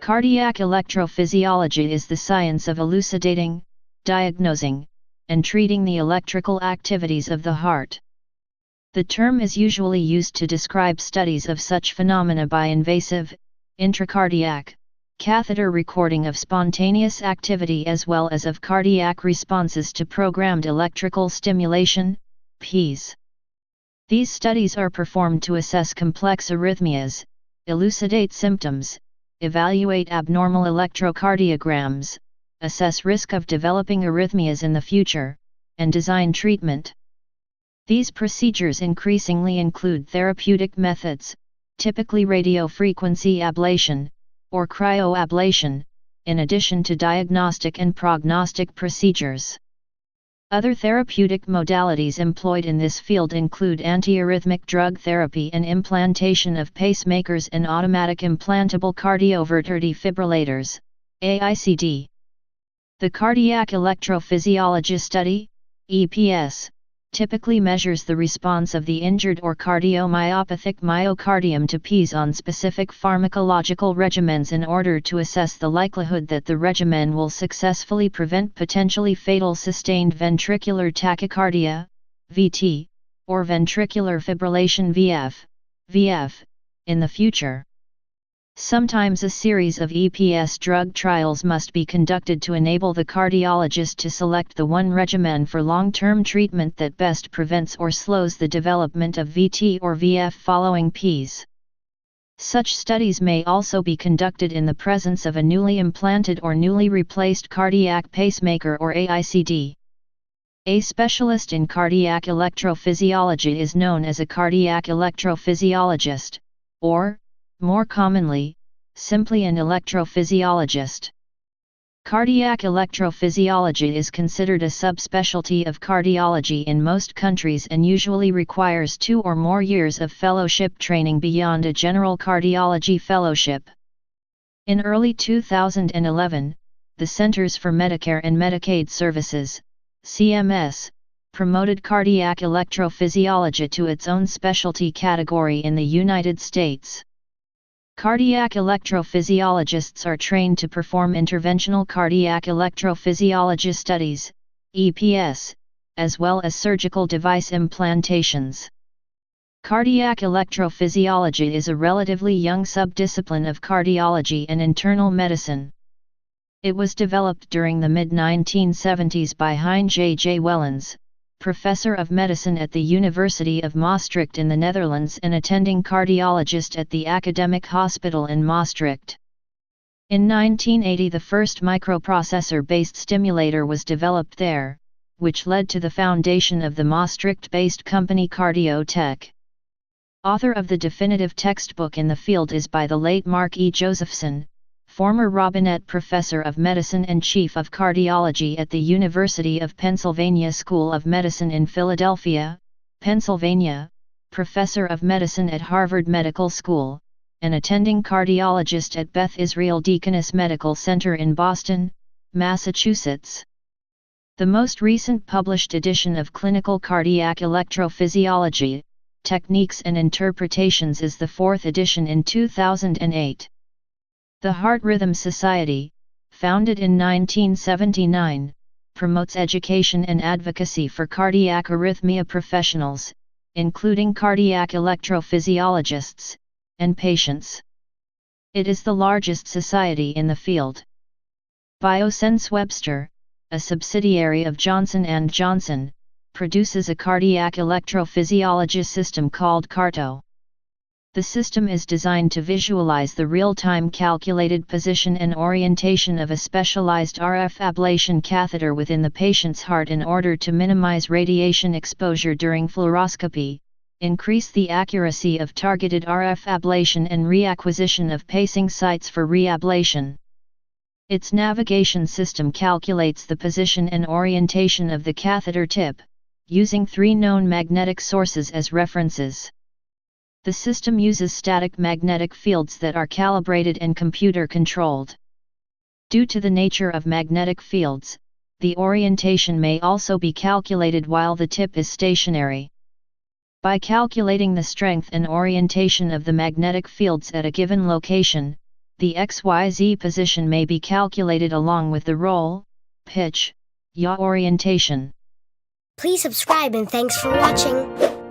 Cardiac electrophysiology is the science of elucidating, diagnosing, and treating the electrical activities of the heart. The term is usually used to describe studies of such phenomena by invasive, intracardiac, catheter recording of spontaneous activity as well as of cardiac responses to programmed electrical stimulation, PES. These studies are performed to assess complex arrhythmias, elucidate symptoms, evaluate abnormal electrocardiograms, assess risk of developing arrhythmias in the future, and design treatment. These procedures increasingly include therapeutic methods, typically radiofrequency ablation, or cryoablation, in addition to diagnostic and prognostic procedures. Other therapeutic modalities employed in this field include antiarrhythmic drug therapy and implantation of pacemakers and automatic implantable cardioverter-defibrillators, AICD. The cardiac electrophysiology study, EPS, typically measures the response of the injured or cardiomyopathic myocardium to PES on specific pharmacological regimens in order to assess the likelihood that the regimen will successfully prevent potentially fatal sustained ventricular tachycardia, VT, or ventricular fibrillation VF, in the future. Sometimes a series of EPS drug trials must be conducted to enable the cardiologist to select the one regimen for long-term treatment that best prevents or slows the development of VT or VF following PES. Such studies may also be conducted in the presence of a newly implanted or newly replaced cardiac pacemaker or AICD. A specialist in cardiac electrophysiology is known as a cardiac electrophysiologist, or, more commonly, simply an electrophysiologist. Cardiac electrophysiology is considered a subspecialty of cardiology in most countries and usually requires 2 or more years of fellowship training beyond a general cardiology fellowship. In early 2011, the Centers for Medicare and Medicaid Services, CMS, promoted cardiac electrophysiology to its own specialty category in the United States. Cardiac electrophysiologists are trained to perform interventional cardiac electrophysiology studies, EPS, as well as surgical device implantations. Cardiac electrophysiology is a relatively young subdiscipline of cardiology and internal medicine. It was developed during the mid-1970s by Hein J. Wellens, professor of medicine at the University of Maastricht in the Netherlands and attending cardiologist at the Academic Hospital in Maastricht. In 1980 the first microprocessor-based stimulator was developed there, which led to the foundation of the Maastricht-based company Cardiotech. Author of the definitive textbook in the field is by the late Mark E. Josephson, former Robinette Professor of Medicine and Chief of Cardiology at the University of Pennsylvania School of Medicine in Philadelphia, Pennsylvania, Professor of Medicine at Harvard Medical School, and attending cardiologist at Beth Israel Deaconess Medical Center in Boston, Massachusetts. The most recent published edition of Clinical Cardiac Electrophysiology, Techniques and Interpretations is the 4th edition in 2008. The Heart Rhythm Society, founded in 1979, promotes education and advocacy for cardiac arrhythmia professionals, including cardiac electrophysiologists, and patients. It is the largest society in the field. Biosense Webster, a subsidiary of Johnson & Johnson, produces a cardiac electrophysiology system called CARTO. The system is designed to visualize the real-time calculated position and orientation of a specialized RF ablation catheter within the patient's heart in order to minimize radiation exposure during fluoroscopy, increase the accuracy of targeted RF ablation and reacquisition of pacing sites for reablation. Its navigation system calculates the position and orientation of the catheter tip, using 3 known magnetic sources as references. The system uses static magnetic fields that are calibrated and computer-controlled. Due to the nature of magnetic fields, the orientation may also be calculated while the tip is stationary. By calculating the strength and orientation of the magnetic fields at a given location, The XYZ position may be calculated along with the roll, pitch, yaw orientation. Please subscribe and thanks for watching.